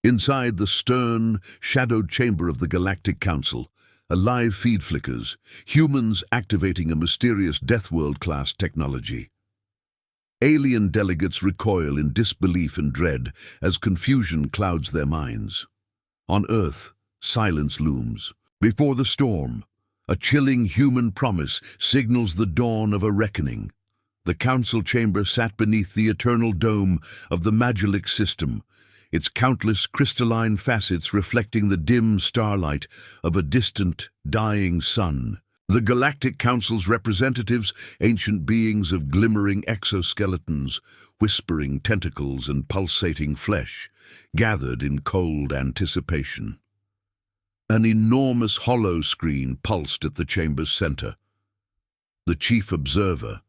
Inside the stern, shadowed chamber of the Galactic Council, a live feed flickers, humans activating a mysterious Deathworld-Class technology. Alien delegates recoil in disbelief and dread as confusion clouds their minds. On Earth, silence looms. Before the storm, a chilling human promise signals the dawn of a reckoning. The council chamber sat beneath the eternal dome of the Magellanic system, its countless crystalline facets reflecting the dim starlight of a distant, dying sun. The Galactic Council's representatives, ancient beings of glimmering exoskeletons, whispering tentacles and pulsating flesh, gathered in cold anticipation. An enormous hollow screen pulsed at the chamber's center. The chief observer,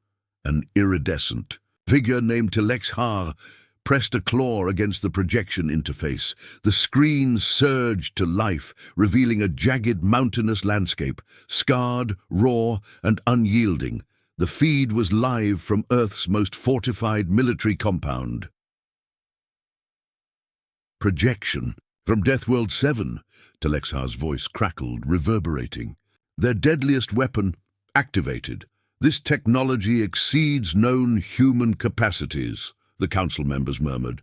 an iridescent figure named Har, pressed a claw against the projection interface. The screen surged to life, revealing a jagged mountainous landscape, scarred, raw, and unyielding. The feed was live from Earth's most fortified military compound. Projection from Deathworld 7, Har's voice crackled, reverberating. Their deadliest weapon activated. This technology exceeds known human capacities, the council members murmured.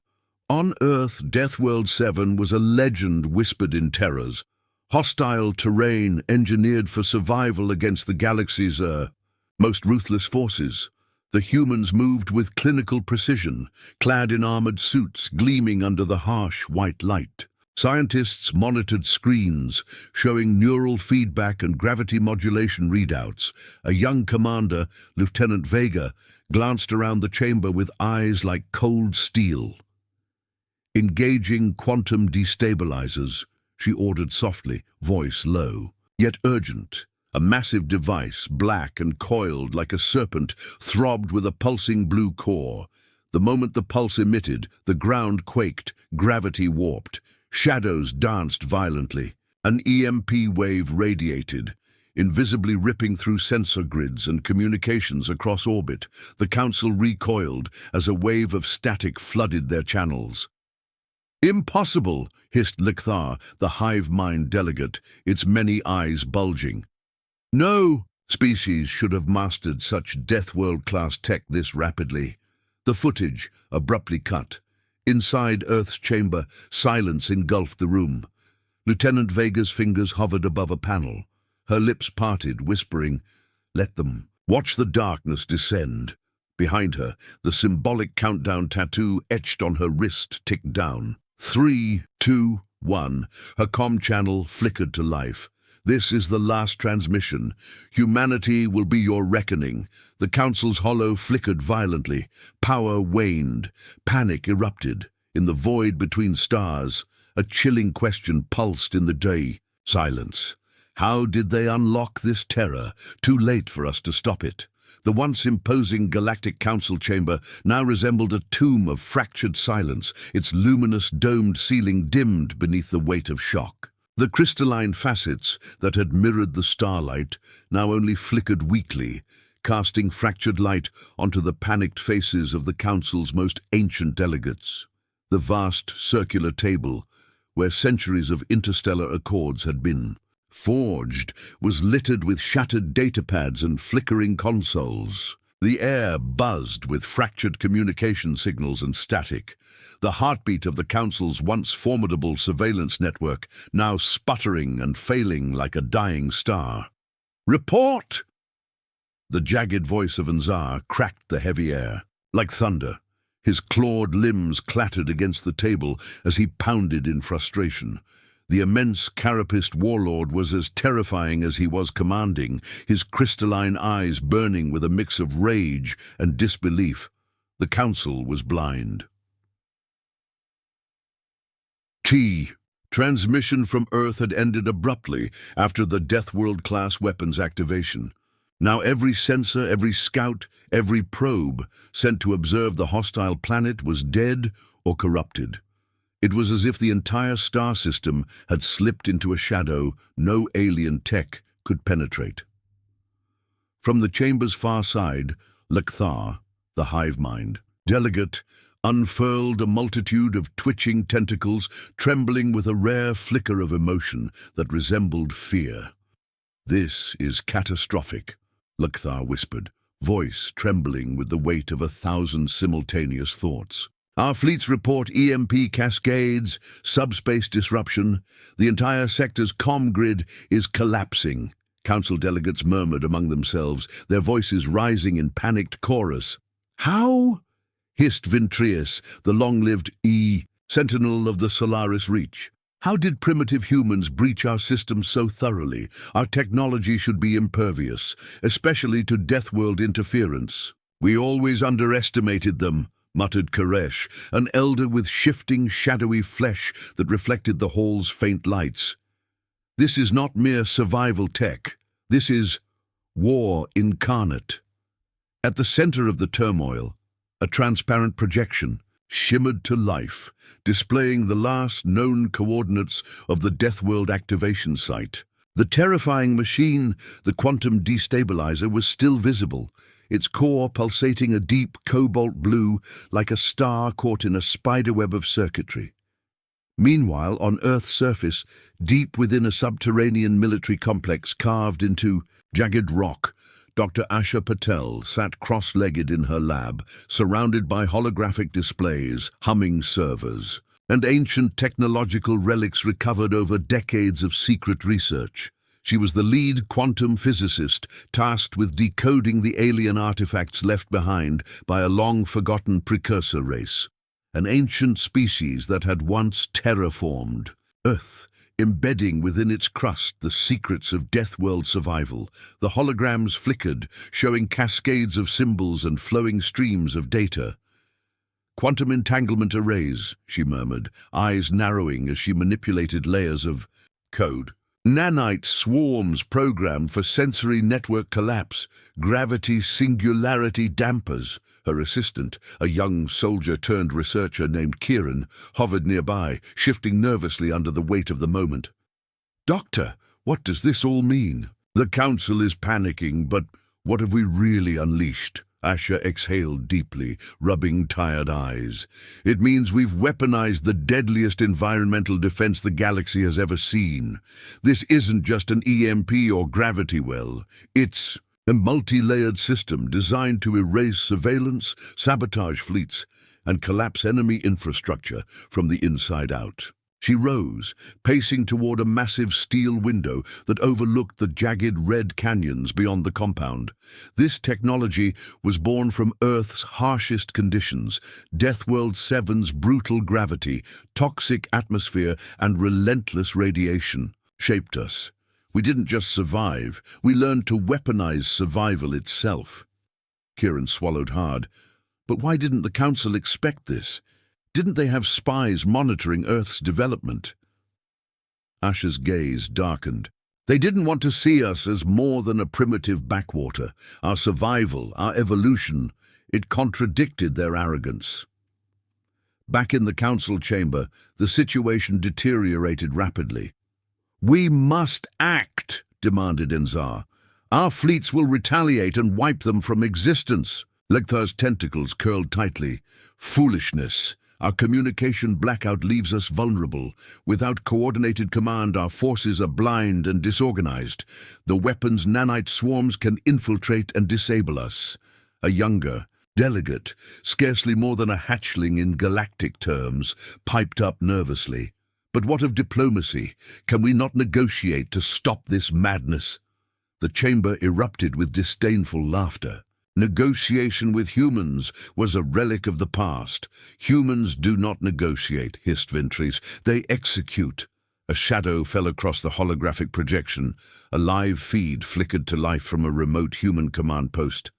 On Earth, Deathworld 7 was a legend whispered in terrors. Hostile terrain engineered for survival against the galaxy's most ruthless forces. The humans moved with clinical precision, clad in armored suits gleaming under the harsh white light. Scientists monitored screens, showing neural feedback and gravity modulation readouts. A young commander, Lieutenant Vega, glanced around the chamber with eyes like cold steel. Engaging quantum destabilizers, she ordered softly, voice low, yet urgent. A massive device, black and coiled like a serpent, throbbed with a pulsing blue core. The moment the pulse emitted, the ground quaked, gravity warped. Shadows danced violently. An EMP wave radiated, invisibly ripping through sensor grids and communications across orbit. The council recoiled as a wave of static flooded their channels. "Impossible," hissed Lichthar, the hive mind delegate, its many eyes bulging. "No species should have mastered such Deathworld-class tech this rapidly." The footage abruptly cut. Inside Earth's chamber, silence engulfed the room. Lieutenant Vega's fingers hovered above a panel. Her lips parted, whispering, "Let them. Watch the darkness descend." Behind her, the symbolic countdown tattoo etched on her wrist ticked down. 3, 2, 1. Her comm channel flickered to life. "This is the last transmission. Humanity will be your reckoning." The council's hollow flickered violently. Power waned. Panic erupted. In the void between stars, a chilling question pulsed in the day. Silence. How did they unlock this terror? Too late for us to stop it. The once imposing Galactic Council chamber now resembled a tomb of fractured silence, its luminous domed ceiling dimmed beneath the weight of shock. The crystalline facets that had mirrored the starlight now only flickered weakly, casting fractured light onto the panicked faces of the council's most ancient delegates. The vast circular table, where centuries of interstellar accords had been forged, was littered with shattered datapads and flickering consoles. The air buzzed with fractured communication signals and static, the heartbeat of the council's once formidable surveillance network now sputtering and failing like a dying star. "Report!" The jagged voice of Anzar cracked the heavy air. Like thunder, his clawed limbs clattered against the table as he pounded in frustration. The immense carapaced warlord was as terrifying as he was commanding, his crystalline eyes burning with a mix of rage and disbelief. The council was blind. Transmission from Earth had ended abruptly after the Deathworld-class weapons activation. Now every sensor, every scout, every probe sent to observe the hostile planet was dead or corrupted. It was as if the entire star system had slipped into a shadow no alien tech could penetrate. From the chamber's far side, Lichthar, the hive mind delegate, unfurled a multitude of twitching tentacles, trembling with a rare flicker of emotion that resembled fear. "This is catastrophic," Lekthar whispered, voice trembling with the weight of 1,000 simultaneous thoughts. "Our fleets report EMP cascades, subspace disruption. The entire sector's comm grid is collapsing." Council delegates murmured among themselves, their voices rising in panicked chorus. "How?" hissed Vintrius, the long-lived sentinel of the Solaris Reach. "How did primitive humans breach our systems so thoroughly? Our technology should be impervious, especially to Deathworld interference." "We always underestimated them," muttered Koresh, an elder with shifting, shadowy flesh that reflected the hall's faint lights. "This is not mere survival tech. This is war incarnate." At the center of the turmoil, a transparent projection shimmered to life, displaying the last known coordinates of the Deathworld activation site. The terrifying machine, the quantum destabilizer, was still visible, its core pulsating a deep cobalt blue like a star caught in a spiderweb of circuitry. Meanwhile, on Earth's surface, deep within a subterranean military complex carved into jagged rock, Dr. Asha Patel sat cross-legged in her lab, surrounded by holographic displays, humming servers, and ancient technological relics recovered over decades of secret research. She was the lead quantum physicist, tasked with decoding the alien artifacts left behind by a long-forgotten precursor race, an ancient species that had once terraformed Earth, embedding within its crust the secrets of Deathworld survival. The holograms flickered, showing cascades of symbols and flowing streams of data. "Quantum entanglement arrays," she murmured, eyes narrowing as she manipulated layers of code. "Nanite swarms programmed for sensory network collapse, gravity singularity dampers." Her assistant, a young soldier-turned-researcher named Kieran, hovered nearby, shifting nervously under the weight of the moment. "Doctor, what does this all mean?" "The Council is panicking, but what have we really unleashed?" Asha exhaled deeply, rubbing tired eyes. "It means we've weaponized the deadliest environmental defense the galaxy has ever seen. This isn't just an EMP or gravity well. It's a multi-layered system designed to erase surveillance, sabotage fleets, and collapse enemy infrastructure from the inside out." She rose, pacing toward a massive steel window that overlooked the jagged red canyons beyond the compound. This technology was born from Earth's harshest conditions, Deathworld 7's brutal gravity, toxic atmosphere, and relentless radiation shaped us. We didn't just survive, we learned to weaponize survival itself. Kieran swallowed hard. But why didn't the Council expect this? Didn't they have spies monitoring Earth's development? Asha's gaze darkened. They didn't want to see us as more than a primitive backwater. Our survival, our evolution, it contradicted their arrogance. Back in the Council chamber, the situation deteriorated rapidly. "We must act," demanded Enzar. "Our fleets will retaliate and wipe them from existence." Lekthar's tentacles curled tightly. "Foolishness. Our communication blackout leaves us vulnerable. Without coordinated command, our forces are blind and disorganized. The weapons nanite swarms can infiltrate and disable us." A younger delegate, scarcely more than a hatchling in galactic terms, piped up nervously. "But what of diplomacy? Can we not negotiate to stop this madness?" The chamber erupted with disdainful laughter. Negotiation with humans was a relic of the past. "Humans do not negotiate," hissed Ventris. "They execute." A shadow fell across the holographic projection. A live feed flickered to life from a remote human command post.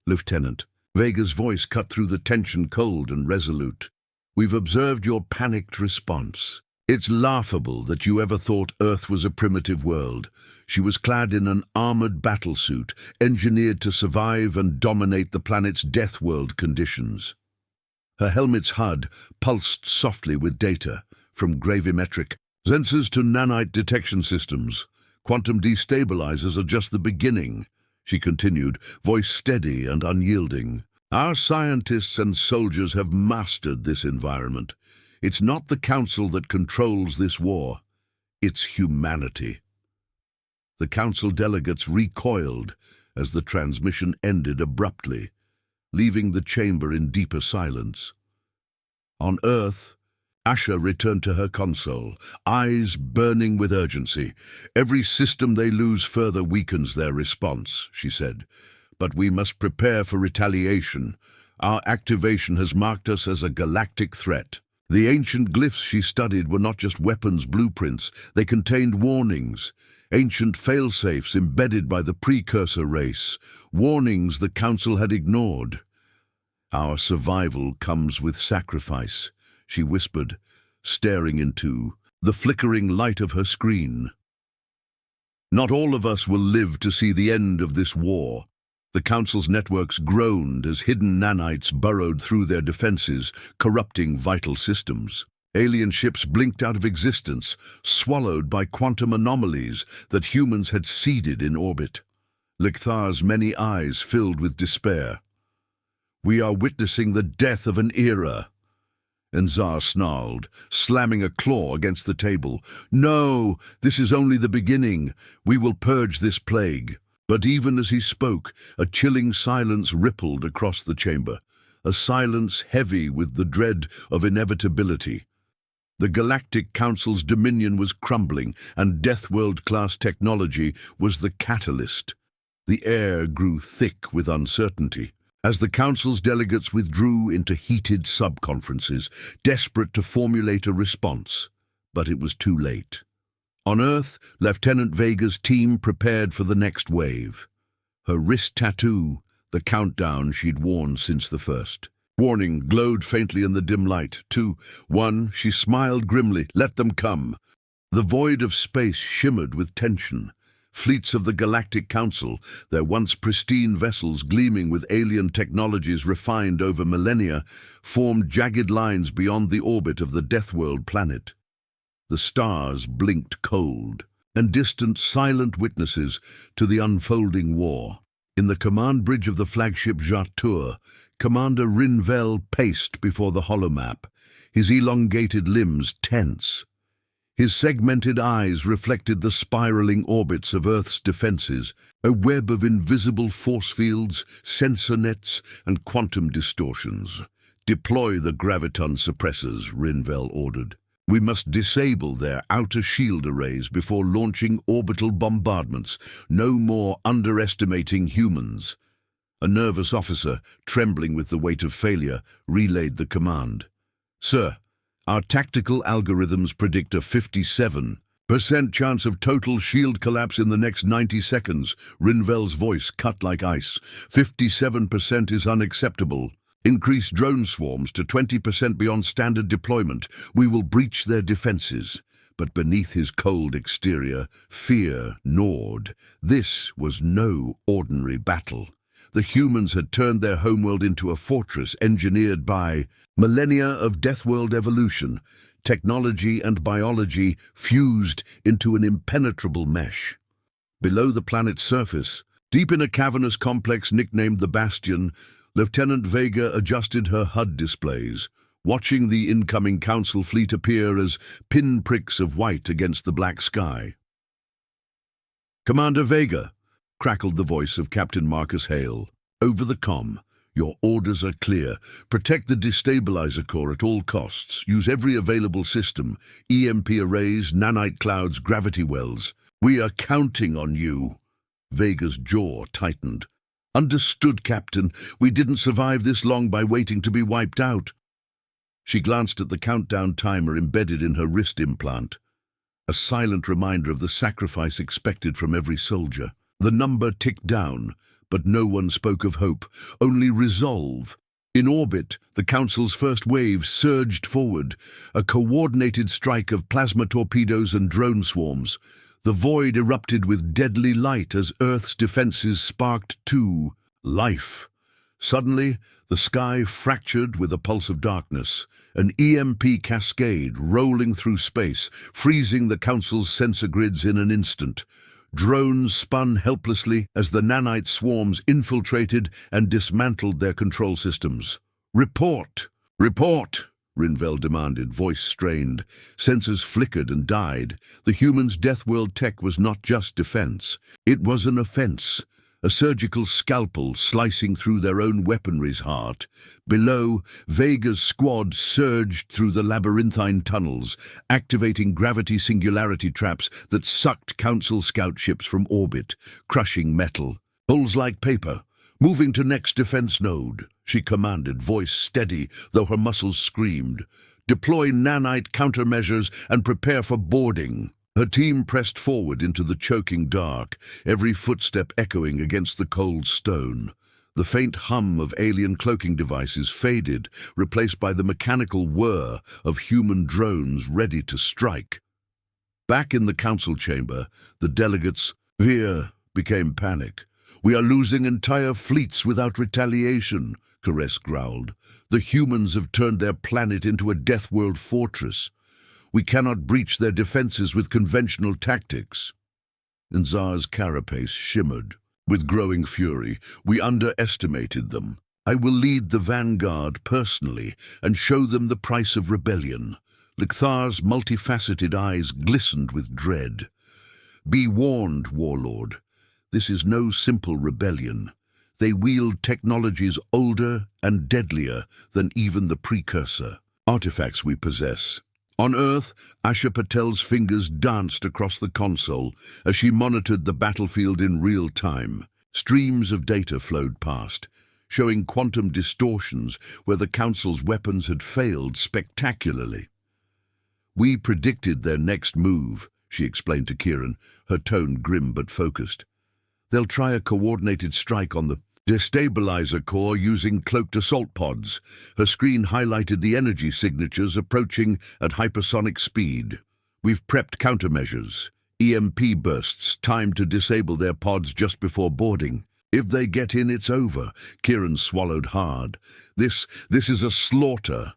"Lieutenant." Vega's voice cut through the tension, cold and resolute. "We've observed your panicked response. It's laughable that you ever thought Earth was a primitive world. She was clad in an armored battlesuit, engineered to survive and dominate the planet's Deathworld conditions." Her helmet's HUD pulsed softly with data, from gravimetric sensors to nanite detection systems. "Quantum destabilizers are just the beginning," she continued, voice steady and unyielding. Our scientists and soldiers have mastered this environment. It's not the Council that controls this war. It's humanity. The Council delegates recoiled as the transmission ended abruptly, leaving the chamber in deeper silence. On Earth, Asha returned to her console, eyes burning with urgency. "Every system they lose further weakens their response," she said. "But we must prepare for retaliation. Our activation has marked us as a galactic threat." The ancient glyphs she studied were not just weapons blueprints, they contained warnings, ancient failsafes embedded by the precursor race, warnings the Council had ignored. "Our survival comes with sacrifice," she whispered, staring into the flickering light of her screen. "Not all of us will live to see the end of this war." The Council's networks groaned as hidden nanites burrowed through their defenses, corrupting vital systems. Alien ships blinked out of existence, swallowed by quantum anomalies that humans had seeded in orbit. Lichthar's many eyes filled with despair. "We are witnessing the death of an era." Enzar snarled, slamming a claw against the table. "No, this is only the beginning. We will purge this plague." But even as he spoke, a chilling silence rippled across the chamber, a silence heavy with the dread of inevitability. The Galactic Council's dominion was crumbling, and Deathworld-Class technology was the catalyst. The air grew thick with uncertainty, as the Council's delegates withdrew into heated sub-conferences, desperate to formulate a response. But it was too late. On Earth, Lieutenant Vega's team prepared for the next wave. Her wrist tattoo, the countdown she'd worn since the first. Warning glowed faintly in the dim light. 2, 1, she smiled grimly. "Let them come." The void of space shimmered with tension. Fleets of the Galactic Council, their once pristine vessels gleaming with alien technologies refined over millennia, formed jagged lines beyond the orbit of the Deathworld planet. The stars blinked cold, and distant, silent witnesses to the unfolding war. In the command bridge of the flagship Jatur, Commander Rinvel paced before the holomap, his elongated limbs tense. His segmented eyes reflected the spiraling orbits of Earth's defenses, a web of invisible force fields, sensor nets, and quantum distortions. "Deploy the graviton suppressors," Rinvel ordered. "We must disable their outer shield arrays before launching orbital bombardments. No more underestimating humans." A nervous officer, trembling with the weight of failure, relayed the command. "Sir, our tactical algorithms predict a 57% chance of total shield collapse in the next 90 seconds. Rinvel's voice cut like ice. 57% is unacceptable. Increase drone swarms to 20% beyond standard deployment. We will breach their defenses." But beneath his cold exterior, fear gnawed. This was no ordinary battle. The humans had turned their homeworld into a fortress engineered by millennia of Deathworld evolution, technology and biology fused into an impenetrable mesh. Below the planet's surface, deep in a cavernous complex nicknamed the Bastion, Lieutenant Vega adjusted her HUD displays, watching the incoming Council fleet appear as pinpricks of white against the black sky. "Commander Vega," crackled the voice of Captain Marcus Hale, over the comm. "Your orders are clear. Protect the destabilizer core at all costs. Use every available system, EMP arrays, nanite clouds, gravity wells. We are counting on you." Vega's jaw tightened. "Understood, Captain. We didn't survive this long by waiting to be wiped out." She glanced at the countdown timer embedded in her wrist implant, a silent reminder of the sacrifice expected from every soldier. The number ticked down, but no one spoke of hope, only resolve. In orbit, the Council's first wave surged forward, a coordinated strike of plasma torpedoes and drone swarms. The void erupted with deadly light as Earth's defenses sparked to life. Suddenly, the sky fractured with a pulse of darkness, an EMP cascade rolling through space, freezing the Council's sensor grids in an instant. Drones spun helplessly as the nanite swarms infiltrated and dismantled their control systems. "Report! Report!" Rinvel demanded, voice strained. Sensors flickered and died. The humans' Deathworld tech was not just defense. It was an offense. A surgical scalpel slicing through their own weaponry's heart. Below, Vega's squad surged through the labyrinthine tunnels, activating gravity singularity traps that sucked Council scout ships from orbit, crushing metal. "Holes like paper. Moving to next defense node," she commanded, voice steady, though her muscles screamed. "Deploy nanite countermeasures and prepare for boarding." Her team pressed forward into the choking dark, every footstep echoing against the cold stone. The faint hum of alien cloaking devices faded, replaced by the mechanical whir of human drones ready to strike. Back in the council chamber, the delegates' fear became panic. "We are losing entire fleets without retaliation," Caress growled. "The humans have turned their planet into a Deathworld fortress. We cannot breach their defenses with conventional tactics." Nzar's carapace shimmered. With growing fury, "We underestimated them. I will lead the vanguard personally and show them the price of rebellion." Lichthar's multifaceted eyes glistened with dread. "Be warned, Warlord. This is no simple rebellion. They wield technologies older and deadlier than even the precursor. Artifacts we possess." On Earth, Asha Patel's fingers danced across the console as she monitored the battlefield in real time. Streams of data flowed past, showing quantum distortions where the Council's weapons had failed spectacularly. "We predicted their next move," she explained to Kieran, her tone grim but focused. "They'll try a coordinated strike on the destabilizer core using cloaked assault pods." Her screen highlighted the energy signatures approaching at hypersonic speed. "We've prepped countermeasures. EMP bursts timed to disable their pods just before boarding. If they get in, it's over." Kieran swallowed hard. This is a slaughter."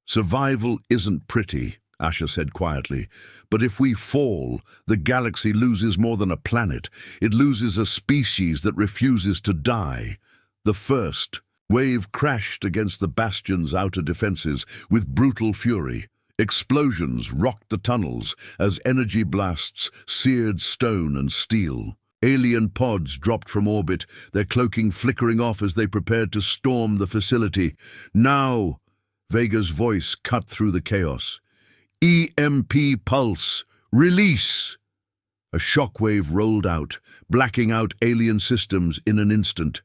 "Survival isn't pretty," Asha said quietly. "But if we fall, the galaxy loses more than a planet. It loses a species that refuses to die." The first wave crashed against the Bastion's outer defenses with brutal fury. Explosions rocked the tunnels as energy blasts seared stone and steel. Alien pods dropped from orbit, their cloaking flickering off as they prepared to storm the facility. "Now!" Vega's voice cut through the chaos. "EMP pulse! Release!" A shockwave rolled out, blacking out alien systems in an instant.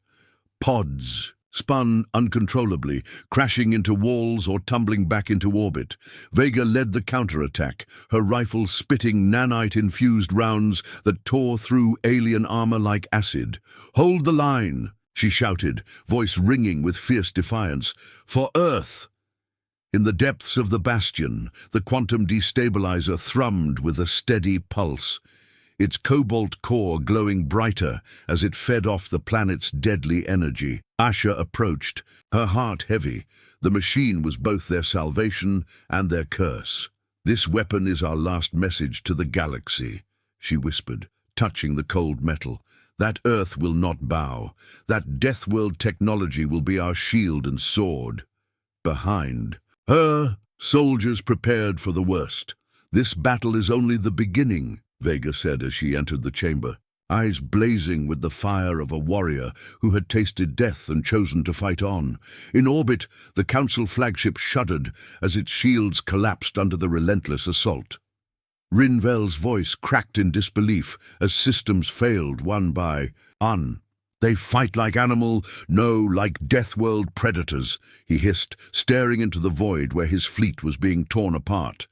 Pods spun uncontrollably, crashing into walls or tumbling back into orbit. Vega led the counterattack, her rifle spitting nanite-infused rounds that tore through alien armor like acid. "Hold the line!" she shouted, voice ringing with fierce defiance. "For Earth!" In the depths of the Bastion, the quantum destabilizer thrummed with a steady pulse, its cobalt core glowing brighter as it fed off the planet's deadly energy. Asha approached, her heart heavy. The machine was both their salvation and their curse. "This weapon is our last message to the galaxy," she whispered, touching the cold metal. "That Earth will not bow. That Deathworld technology will be our shield and sword." Behind her, soldiers prepared for the worst. "This battle is only the beginning," Vega said as she entered the chamber, eyes blazing with the fire of a warrior who had tasted death and chosen to fight on. In orbit, the Council flagship shuddered as its shields collapsed under the relentless assault. Rinvel's voice cracked in disbelief as systems failed one by one. "They fight like no, like Deathworld predators," he hissed, staring into the void where his fleet was being torn apart.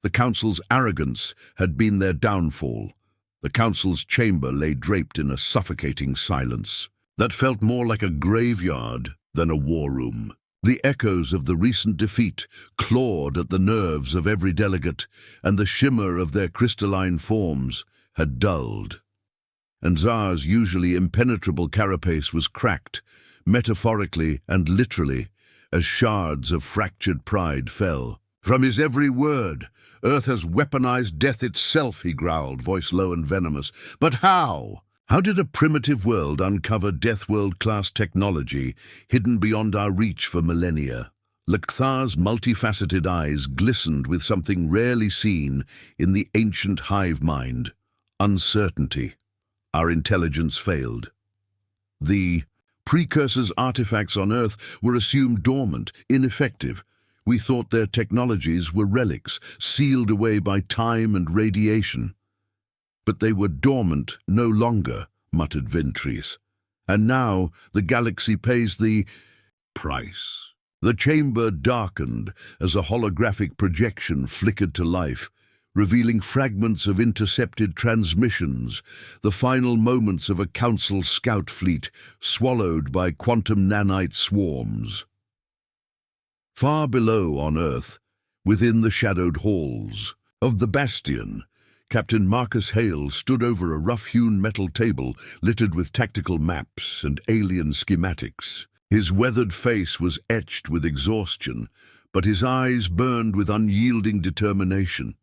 The Council's arrogance had been their downfall. The Council's chamber lay draped in a suffocating silence that felt more like a graveyard than a war room. The echoes of the recent defeat clawed at the nerves of every delegate, and the shimmer of their crystalline forms had dulled. Nzar's usually impenetrable carapace was cracked, metaphorically and literally, as shards of fractured pride fell. From his every word, Earth has weaponized death itself, he growled, voice low and venomous. But how? How did a primitive world uncover Deathworld-Class technology hidden beyond our reach for millennia? L'Kthar's multifaceted eyes glistened with something rarely seen in the ancient hive mind: uncertainty. Our intelligence failed. The precursors' artifacts on Earth were assumed dormant, ineffective. We thought their technologies were relics, sealed away by time and radiation. But they were dormant no longer, muttered Ventris. And now the galaxy pays the price. The chamber darkened as a holographic projection flickered to life, revealing fragments of intercepted transmissions, the final moments of a council scout fleet swallowed by quantum nanite swarms. Far below on Earth, within the shadowed halls of the Bastion, Captain Marcus Hale stood over a rough-hewn metal table littered with tactical maps and alien schematics. His weathered face was etched with exhaustion, but his eyes burned with unyielding determination.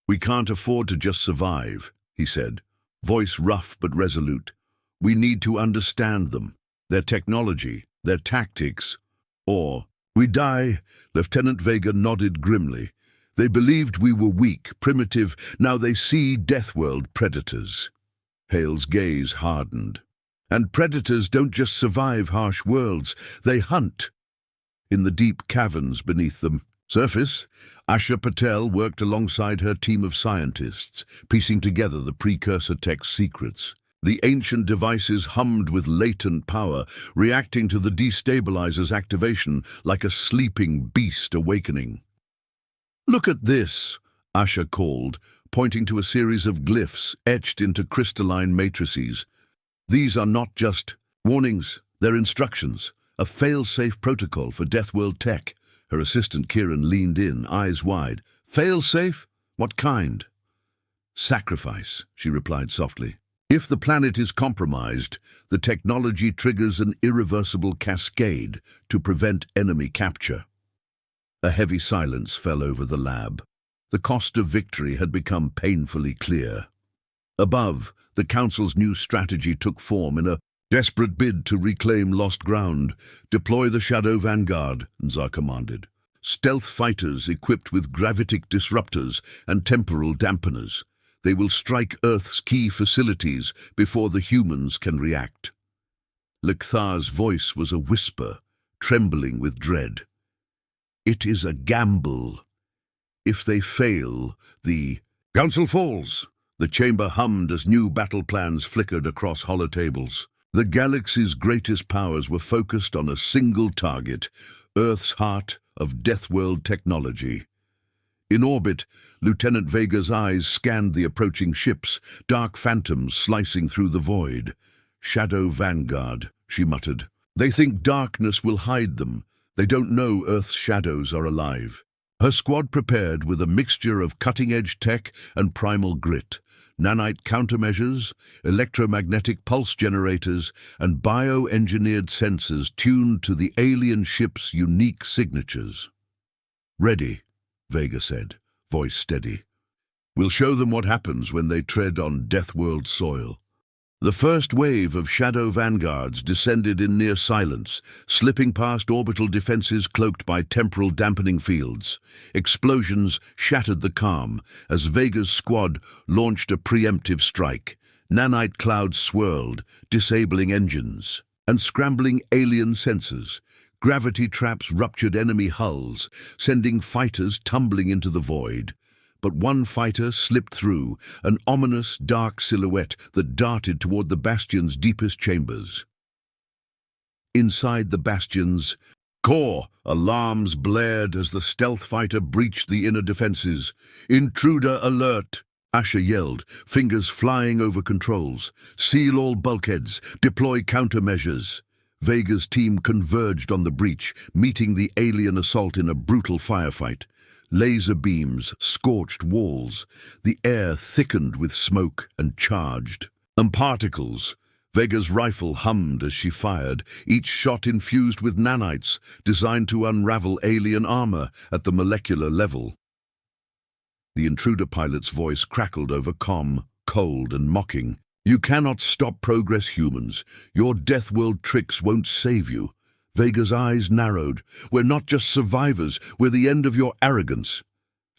"We can't afford to just survive," he said, voice rough but resolute. "We need to understand them, their technology, their tactics, or we die." Lieutenant Vega nodded grimly. "They believed we were weak, primitive. Now they see Deathworld predators." Hale's gaze hardened. "And predators don't just survive harsh worlds, they hunt." In the deep caverns beneath them, surface, Asha Patel worked alongside her team of scientists, piecing together the precursor tech's secrets. The ancient devices hummed with latent power, reacting to the destabilizer's activation like a sleeping beast awakening. "Look at this," Asha called, pointing to a series of glyphs etched into crystalline matrices. "These are not just warnings, they're instructions, a fail-safe protocol for Deathworld tech." Her assistant Kieran leaned in, eyes wide. "Fail-safe? What kind?" "Sacrifice," she replied softly. "If the planet is compromised, the technology triggers an irreversible cascade to prevent enemy capture." A heavy silence fell over the lab. The cost of victory had become painfully clear. Above, the Council's new strategy took form in a desperate bid to reclaim lost ground. "Deploy the Shadow Vanguard," Nzar commanded. "Stealth fighters equipped with gravitic disruptors and temporal dampeners. They will strike Earth's key facilities before the humans can react." L'Kthar's voice was a whisper, trembling with dread. "It is a gamble. If they fail, the Council falls." The chamber hummed as new battle plans flickered across holotables. The galaxy's greatest powers were focused on a single target, Earth's heart of Deathworld technology. In orbit, Lieutenant Vega's eyes scanned the approaching ships, dark phantoms slicing through the void. "Shadow Vanguard," she muttered. "They think darkness will hide them. They don't know Earth's shadows are alive." Her squad prepared with a mixture of cutting-edge tech and primal grit. Nanite countermeasures, electromagnetic pulse generators, and bio-engineered sensors tuned to the alien ship's unique signatures. "Ready," Vega said, voice steady. "We'll show them what happens when they tread on Deathworld soil." The first wave of Shadow Vanguards descended in near silence, slipping past orbital defenses cloaked by temporal dampening fields. Explosions shattered the calm as Vega's squad launched a preemptive strike. Nanite clouds swirled, disabling engines and scrambling alien sensors. Gravity traps ruptured enemy hulls, sending fighters tumbling into the void. But one fighter slipped through, an ominous, dark silhouette that darted toward the Bastion's deepest chambers. Inside the Bastion's core, alarms blared as the stealth fighter breached the inner defenses. "Intruder alert!" Asha yelled, fingers flying over controls. "Seal all bulkheads, deploy countermeasures." Vega's team converged on the breach, meeting the alien assault in a brutal firefight. Laser beams scorched walls. The air thickened with smoke and charged. And particles. Vega's rifle hummed as she fired, each shot infused with nanites designed to unravel alien armor at the molecular level. The intruder pilot's voice crackled over comm, cold and mocking. "You cannot stop progress, humans. Your Deathworld tricks won't save you." Vega's eyes narrowed. "We're not just survivors, we're the end of your arrogance."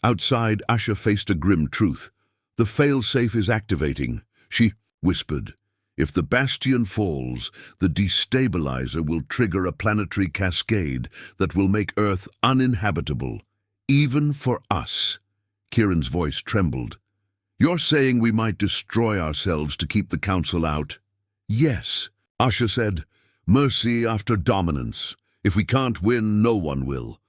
Outside, Asha faced a grim truth. "The failsafe is activating," she whispered. "If the bastion falls, the destabilizer will trigger a planetary cascade that will make Earth uninhabitable, even for us." Kieran's voice trembled. "You're saying we might destroy ourselves to keep the Council out?" "Yes," Asha said. "Mercy after dominance. If we can't win, no one will."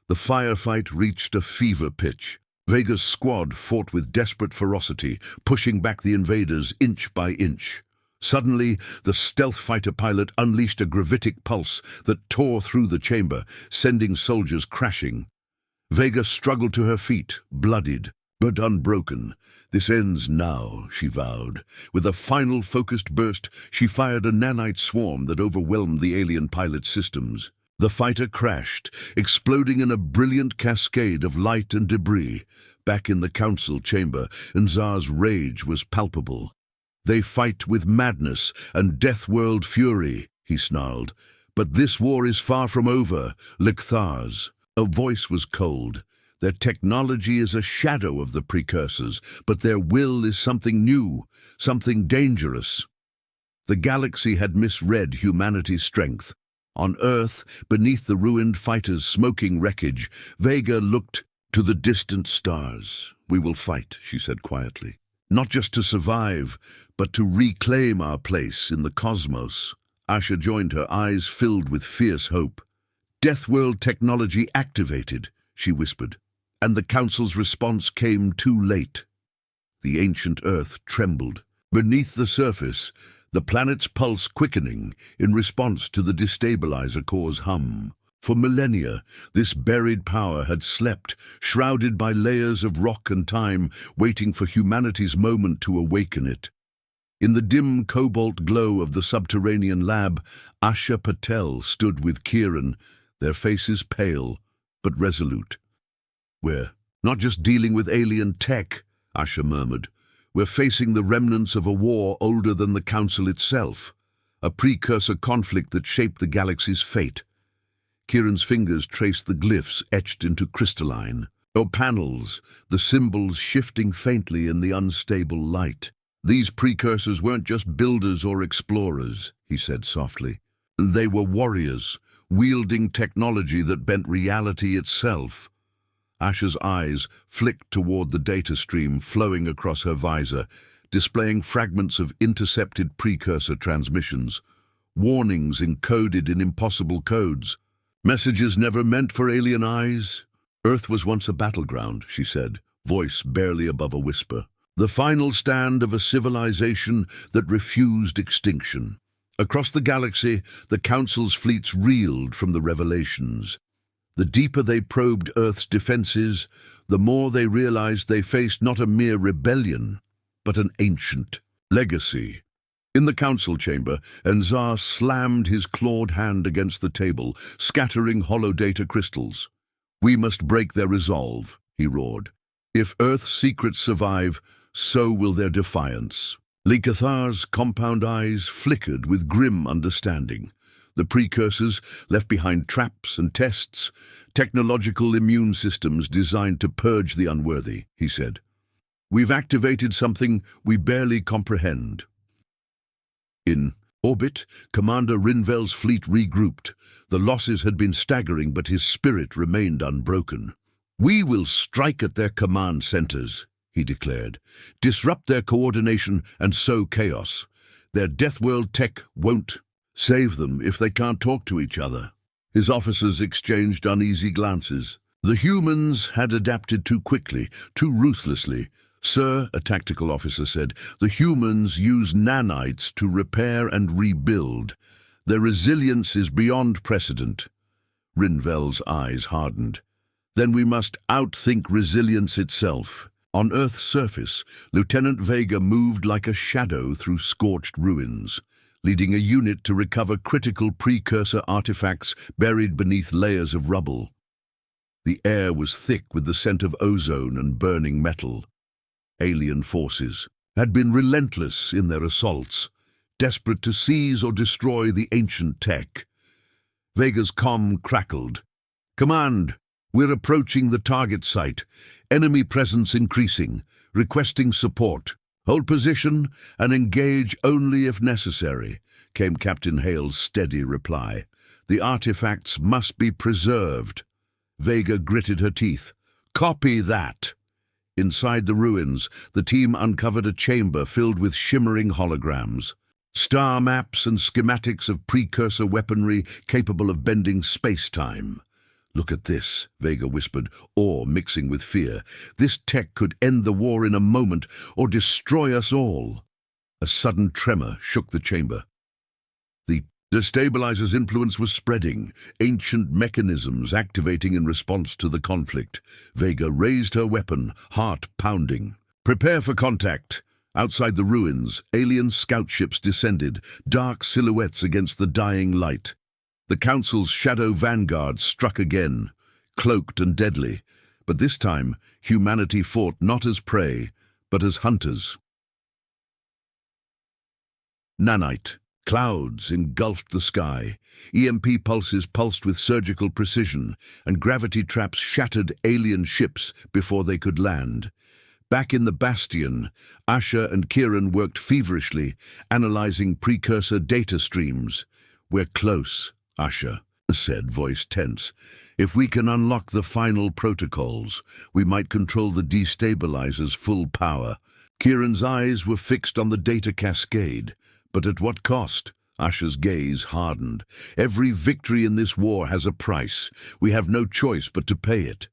The firefight reached a fever pitch. Vega's squad fought with desperate ferocity, pushing back the invaders inch by inch. Suddenly, the stealth fighter pilot unleashed a gravitic pulse that tore through the chamber, sending soldiers crashing. Vega struggled to her feet, bloodied, but unbroken. "This ends now," she vowed. With a final focused burst, she fired a nanite swarm that overwhelmed the alien pilot's systems. The fighter crashed, exploding in a brilliant cascade of light and debris. Back in the council chamber, Nzar's rage was palpable. "They fight with madness and death-world fury," he snarled. "But this war is far from over, Lichthar's." A voice was cold. "Their technology is a shadow of the precursors, but their will is something new, something dangerous." The galaxy had misread humanity's strength. On Earth, beneath the ruined fighters' smoking wreckage, Vega looked to the distant stars. "We will fight," she said quietly. "Not just to survive, but to reclaim our place in the cosmos." Asha joined her, eyes filled with fierce hope. "Deathworld technology activated," she whispered, and the Council's response came too late. The ancient Earth trembled. Beneath the surface, the planet's pulse quickening in response to the destabilizer core's hum. For millennia, this buried power had slept, shrouded by layers of rock and time, waiting for humanity's moment to awaken it. In the dim cobalt glow of the subterranean lab, Asha Patel stood with Kieran, their faces pale but resolute. "We're not just dealing with alien tech," Asha murmured. "We're facing the remnants of a war older than the Council itself, a precursor conflict that shaped the galaxy's fate." Kieran's fingers traced the glyphs etched into crystalline, or panels, the symbols shifting faintly in the unstable light. "These precursors weren't just builders or explorers," he said softly. "They were warriors, wielding technology that bent reality itself." Asha's eyes flicked toward the data stream flowing across her visor, displaying fragments of intercepted precursor transmissions, warnings encoded in impossible codes. "Messages never meant for alien eyes." "Earth was once a battleground," she said, voice barely above a whisper. "The final stand of a civilization that refused extinction." Across the galaxy, the Council's fleets reeled from the revelations. The deeper they probed Earth's defenses, the more they realized they faced not a mere rebellion, but an ancient legacy. In the council chamber, Nzar slammed his clawed hand against the table, scattering holodata crystals. "We must break their resolve," he roared. "If Earth's secrets survive, so will their defiance." Likathar's compound eyes flickered with grim understanding. The precursors left behind traps and tests, technological immune systems designed to purge the unworthy, he said. "We've activated something we barely comprehend." In orbit, Commander Rinvel's fleet regrouped. The losses had been staggering, but his spirit remained unbroken. "We will strike at their command centers," he declared. "Disrupt their coordination and sow chaos. Their Deathworld tech won't save them if they can't talk to each other." His officers exchanged uneasy glances. The humans had adapted too quickly, too ruthlessly. "Sir," a tactical officer said, "the humans use nanites to repair and rebuild. Their resilience is beyond precedent." Rinvel's eyes hardened. "Then we must outthink resilience itself." On Earth's surface, Lieutenant Vega moved like a shadow through scorched ruins. leading a unit to recover critical precursor artifacts buried beneath layers of rubble. The air was thick with the scent of ozone and burning metal. Alien forces had been relentless in their assaults, desperate to seize or destroy the ancient tech. Vega's comm crackled. "Command, we're approaching the target site. Enemy presence increasing. Requesting support. Hold position and engage only if necessary," came Captain Hale's steady reply. "The artifacts must be preserved." Vega gritted her teeth. "Copy that." Inside the ruins, the team uncovered a chamber filled with shimmering holograms. Star maps and schematics of precursor weaponry capable of bending space-time. "Look at this," Vega whispered, awe mixing with fear. "This tech could end the war in a moment or destroy us all." A sudden tremor shook the chamber. The destabilizer's influence was spreading, ancient mechanisms activating in response to the conflict. Vega raised her weapon, heart pounding. "Prepare for contact." Outside the ruins, alien scout ships descended, dark silhouettes against the dying light. The Council's shadow vanguard struck again, cloaked and deadly, but this time humanity fought not as prey, but as hunters. Nanite. Clouds engulfed the sky. EMP pulses pulsed with surgical precision, and gravity traps shattered alien ships before they could land. Back in the Bastion, Asha and Kieran worked feverishly, analyzing precursor data streams. "We're close," Asha said, voice tense. "If we can unlock the final protocols, we might control the destabilizer's full power." Kieran's eyes were fixed on the data cascade. But at what cost? Asha's gaze hardened. "Every victory in this war has a price. We have no choice but to pay it."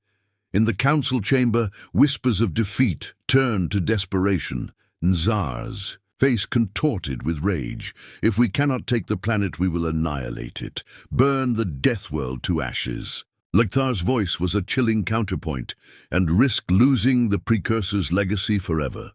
In the council chamber, whispers of defeat turned to desperation. Nzar's face contorted with rage. "If we cannot take the planet, we will annihilate it. Burn the death world to ashes." Lectar's voice was a chilling counterpoint, and risk losing the precursor's legacy forever.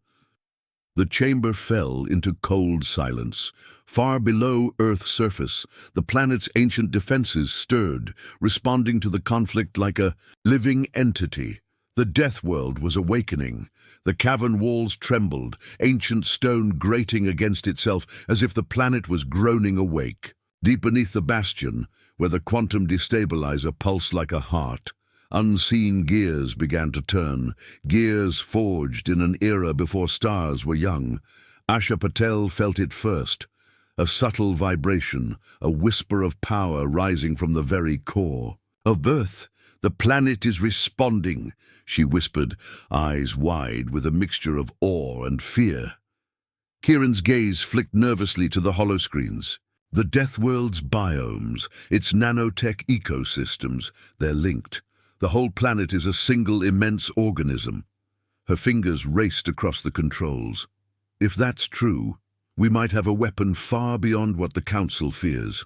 The chamber fell into cold silence. Far below Earth's surface, the planet's ancient defenses stirred, responding to the conflict like a living entity. The death world was awakening. The cavern walls trembled, ancient stone grating against itself as if the planet was groaning awake. Deep beneath the bastion, where the quantum destabilizer pulsed like a heart, unseen gears began to turn, gears forged in an era before stars were young. Asha Patel felt it first, a subtle vibration, a whisper of power rising from the very core. "Of birth, the planet is responding," she whispered, eyes wide with a mixture of awe and fear. Kieran's gaze flicked nervously to the holoscreens. The death world's biomes, its nanotech ecosystems, they're linked. The whole planet is a single immense organism. Her fingers raced across the controls. "If that's true, we might have a weapon far beyond what the Council fears."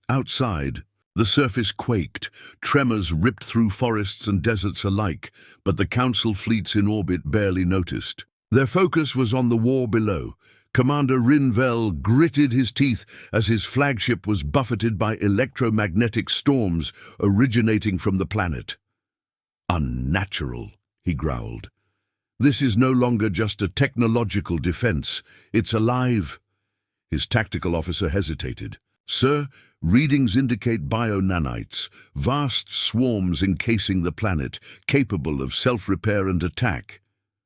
Outside, the surface quaked. Tremors ripped through forests and deserts alike, but the Council fleets in orbit barely noticed. Their focus was on the war below. Commander Rinvel gritted his teeth as his flagship was buffeted by electromagnetic storms originating from the planet. "Unnatural," he growled. "This is no longer just a technological defense. It's alive." His tactical officer hesitated. "Sir, readings indicate bio-nanites, vast swarms encasing the planet, capable of self-repair and attack."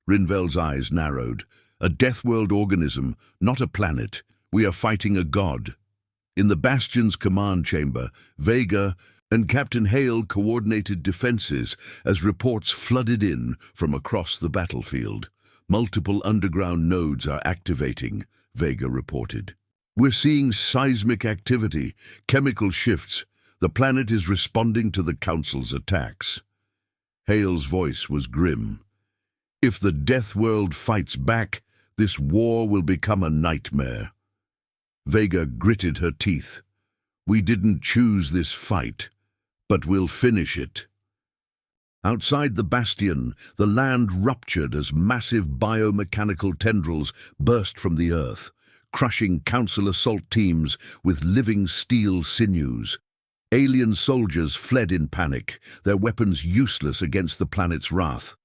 Rinvel's eyes narrowed. "A death-world organism, not a planet. We are fighting a god." In the Bastion's command chamber, Vega and Captain Hale coordinated defenses as reports flooded in from across the battlefield. "Multiple underground nodes are activating," Vega reported. "We're seeing seismic activity, chemical shifts. The planet is responding to the Council's attacks." Hale's voice was grim. "If the Death World fights back, this war will become a nightmare." Vega gritted her teeth. "We didn't choose this fight, but we'll finish it." Outside the Bastion, the land ruptured as massive biomechanical tendrils burst from the earth. crushing Council assault teams with living steel sinews. Alien soldiers fled in panic, their weapons useless against the planet's wrath.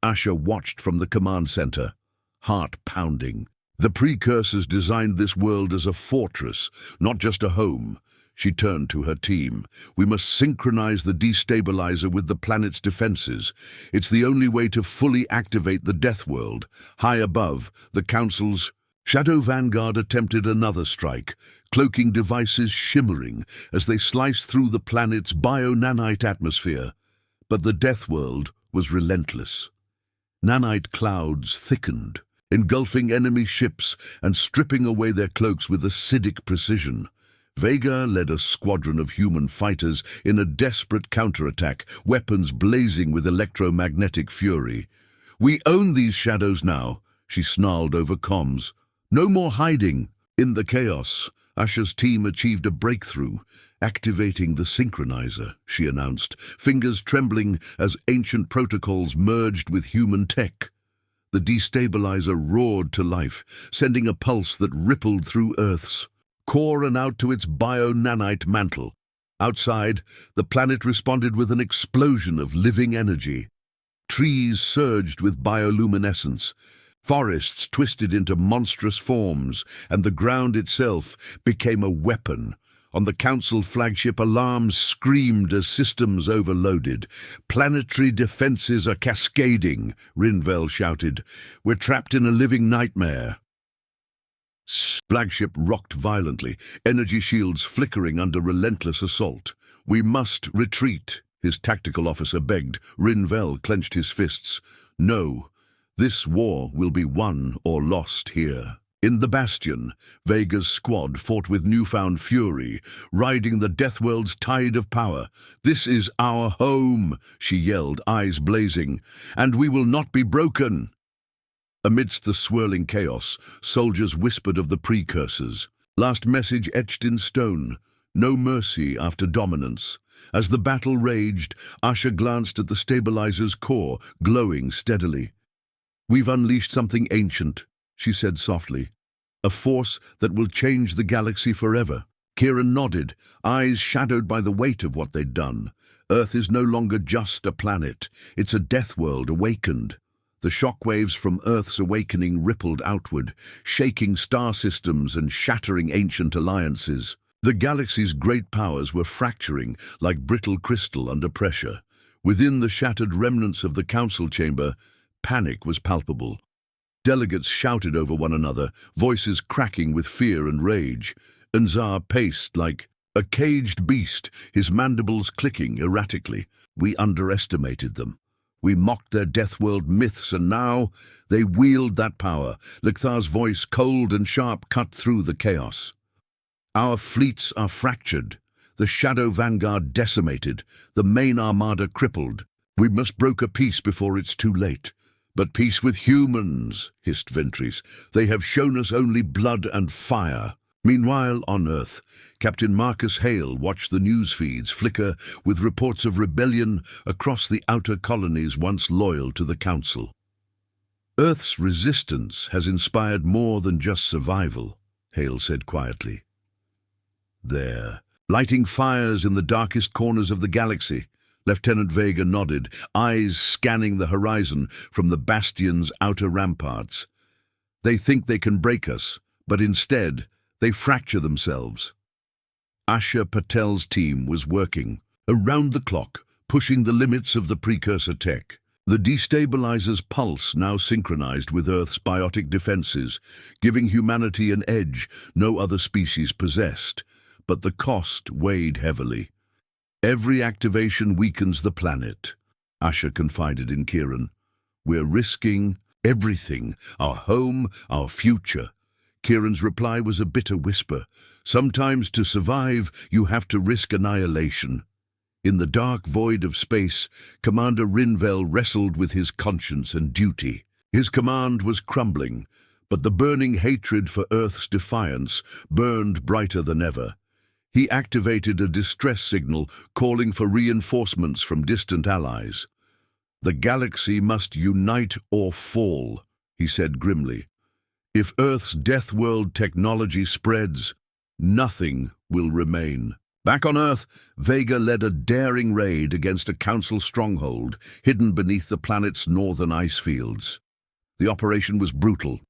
Asha watched from the command center, heart pounding. The precursors designed this world as a fortress, not just a home. She turned to her team. We must synchronize the destabilizer with the planet's defenses. It's the only way to fully activate the Deathworld. High above, the Council's Shadow Vanguard attempted another strike, cloaking devices shimmering as they sliced through the planet's bio-nanite atmosphere. But the Deathworld was relentless. Nanite clouds thickened, engulfing enemy ships and stripping away their cloaks with acidic precision. Vega led a squadron of human fighters in a desperate counterattack, weapons blazing with electromagnetic fury. "We own these shadows now," she snarled over comms. "No more hiding." In the chaos, Asha's team achieved a breakthrough, activating the synchronizer, she announced, fingers trembling as ancient protocols merged with human tech. The destabilizer roared to life, sending a pulse that rippled through Earth's core and out to its bio-nanite mantle. Outside, the planet responded with an explosion of living energy. Trees surged with bioluminescence, forests twisted into monstrous forms, and the ground itself became a weapon. On the Council flagship, alarms screamed as systems overloaded. "Planetary defenses are cascading," Rinvel shouted. "We're trapped in a living nightmare." Flagship rocked violently, energy shields flickering under relentless assault. "We must retreat," his tactical officer begged. Rinvel clenched his fists. "No, this war will be won or lost here." In the Bastion, Vega's squad fought with newfound fury, riding the Deathworld's tide of power. "This is our home," she yelled, eyes blazing, "and we will not be broken." Amidst the swirling chaos, soldiers whispered of the precursors. Last message etched in stone: no mercy after dominance. As the battle raged, Asha glanced at the stabilizer's core, glowing steadily. "We've unleashed something ancient," she said softly. "A force that will change the galaxy forever." Kieran nodded, eyes shadowed by the weight of what they'd done. Earth is no longer just a planet. It's a Deathworld awakened. The shockwaves from Earth's awakening rippled outward, shaking star systems and shattering ancient alliances. The galaxy's great powers were fracturing like brittle crystal under pressure. Within the shattered remnants of the Council chamber, panic was palpable. Delegates shouted over one another, voices cracking with fear and rage. Unzar paced like a caged beast, his mandibles clicking erratically. "We underestimated them. We mocked their Deathworld myths, and now they wield that power." Lichthar's voice, cold and sharp, cut through the chaos. "Our fleets are fractured, the Shadow Vanguard decimated, the main armada crippled. We must broker peace before it's too late." "But peace with humans," hissed Ventris. "They have shown us only blood and fire." Meanwhile, on Earth, Captain Marcus Hale watched the news feeds flicker with reports of rebellion across the outer colonies once loyal to the Council. "Earth's resistance has inspired more than just survival," Hale said quietly. "There, lighting fires in the darkest corners of the galaxy." Lieutenant Vega nodded, eyes scanning the horizon from the Bastion's outer ramparts. "They think they can break us, but instead, they fracture themselves." Asha Patel's team was working, around the clock, pushing the limits of the precursor tech. The destabilizer's pulse now synchronized with Earth's biotic defenses, giving humanity an edge no other species possessed. But the cost weighed heavily. "Every activation weakens the planet," Asha confided in Kieran. "We're risking everything, our home, our future." Kieran's reply was a bitter whisper. "Sometimes to survive, you have to risk annihilation." In the dark void of space, Commander Rinvel wrestled with his conscience and duty. His command was crumbling, but the burning hatred for Earth's defiance burned brighter than ever. He activated a distress signal calling for reinforcements from distant allies. "The galaxy must unite or fall," he said grimly. If Earth's death world technology spreads, nothing will remain. Back on Earth, Vega led a daring raid against a council stronghold hidden beneath the planet's northern ice fields. The operation was brutal.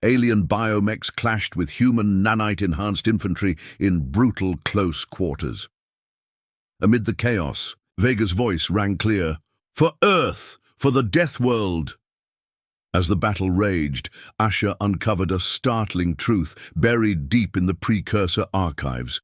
Alien biomechs clashed with human nanite-enhanced infantry in brutal close quarters. Amid the chaos, Vega's voice rang clear, "For Earth! For the Death World!" As the battle raged, Asha uncovered a startling truth buried deep in the precursor archives.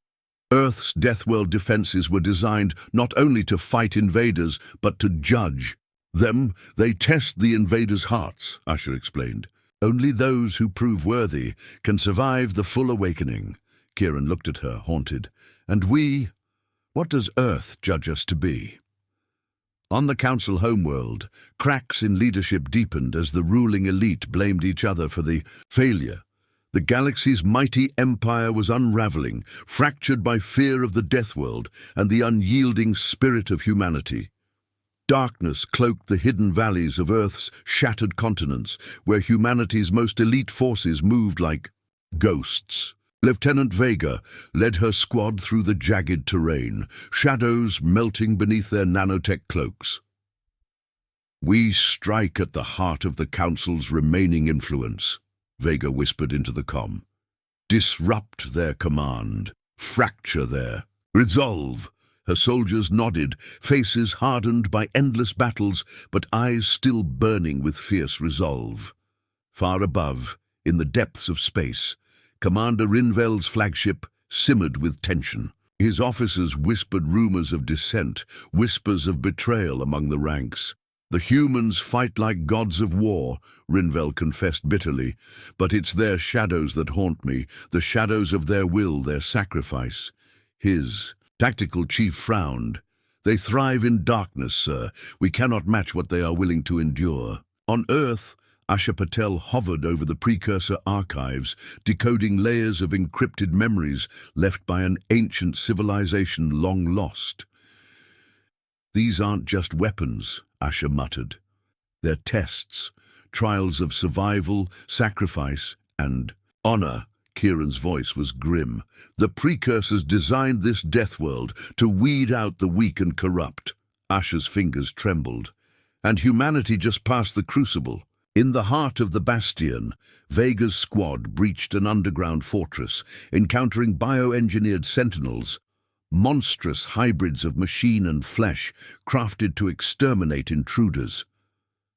Earth's Deathworld defenses were designed not only to fight invaders, but to judge them. They test the invaders' hearts, Asha explained. Only those who prove worthy can survive the full awakening. Kieran looked at her, haunted. And we, what does Earth judge us to be? On the Council homeworld, cracks in leadership deepened as the ruling elite blamed each other for the failure. The galaxy's mighty empire was unraveling, fractured by fear of the death world and the unyielding spirit of humanity. Darkness cloaked the hidden valleys of Earth's shattered continents, where humanity's most elite forces moved like ghosts. Lieutenant Vega led her squad through the jagged terrain, shadows melting beneath their nanotech cloaks. "We strike at the heart of the Council's remaining influence," Vega whispered into the comm. "Disrupt their command, fracture their resolve." Her soldiers nodded, faces hardened by endless battles, but eyes still burning with fierce resolve. Far above, in the depths of space, Commander Rinvel's flagship simmered with tension. His officers whispered rumors of dissent, whispers of betrayal among the ranks. "The humans fight like gods of war," Rinvel confessed bitterly, "but it's their shadows that haunt me, the shadows of their will, their sacrifice." His tactical chief frowned. "They thrive in darkness, sir. We cannot match what they are willing to endure." On Earth, Asha Patel hovered over the precursor archives, decoding layers of encrypted memories left by an ancient civilization long lost. "These aren't just weapons," Asha muttered. "They're tests, trials of survival, sacrifice, and honor." Kieran's voice was grim. "The precursors designed this death world to weed out the weak and corrupt." Asha's fingers trembled. "And humanity just passed the crucible." In the heart of the Bastion, Vega's squad breached an underground fortress, encountering bioengineered sentinels, monstrous hybrids of machine and flesh, crafted to exterminate intruders.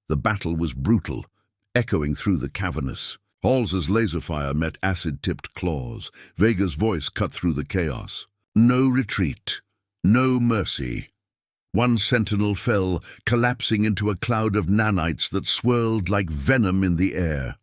The battle was brutal, echoing through the cavernous. Hals's laser fire met acid-tipped claws. Vega's voice cut through the chaos. "No retreat, no mercy." One sentinel fell, collapsing into a cloud of nanites that swirled like venom in the air.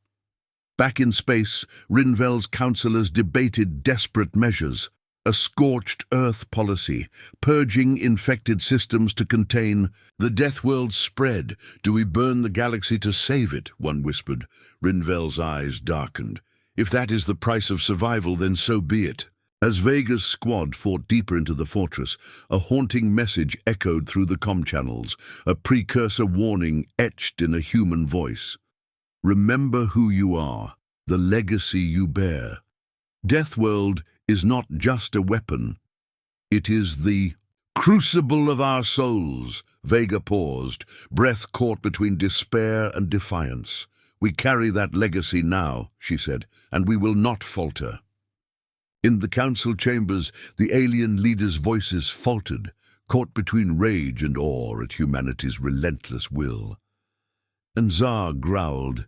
Back in space, Rinvel's counselors debated desperate measures. A scorched Earth policy, purging infected systems to contain the death world spread. "Do we burn the galaxy to save it?" one whispered. Rinvel's eyes darkened. "If that is the price of survival, then so be it." As Vega's squad fought deeper into the fortress, a haunting message echoed through the comm channels, a precursor warning etched in a human voice. "Remember who you are, the legacy you bear. Deathworld is not just a weapon. It is the crucible of our souls." Vega paused, breath caught between despair and defiance. "We carry that legacy now," she said, "and we will not falter." In the council chambers, the alien leaders' voices faltered, caught between rage and awe at humanity's relentless will. And Zar growled,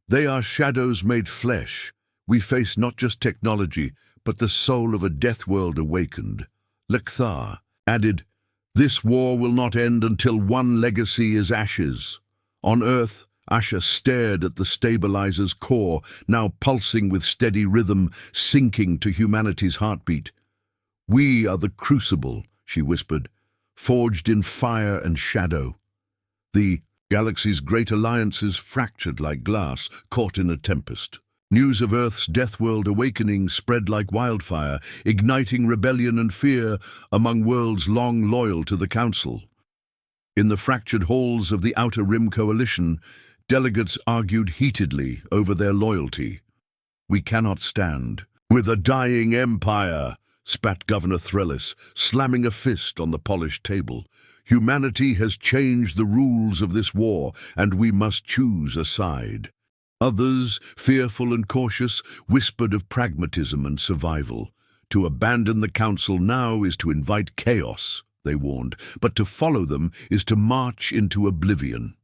"They are shadows made flesh. We face not just technology, but the soul of a death world awakened." Lekthar added, "This war will not end until one legacy is ashes." On Earth, Asha stared at the stabilizer's core, now pulsing with steady rhythm, sinking to humanity's heartbeat. "We are the crucible," she whispered, "forged in fire and shadow." The galaxy's great alliances fractured like glass, caught in a tempest. News of Earth's death world awakening spread like wildfire, igniting rebellion and fear among worlds long loyal to the Council. In the fractured halls of the Outer Rim Coalition, delegates argued heatedly over their loyalty. we cannot stand. With a dying empire, spat Governor Threllis, slamming a fist on the polished table. Humanity has changed the rules of this war, and we must choose a side. Others, fearful and cautious, whispered of pragmatism and survival. To abandon the council now is to invite chaos, they warned, but to follow them is to march into oblivion.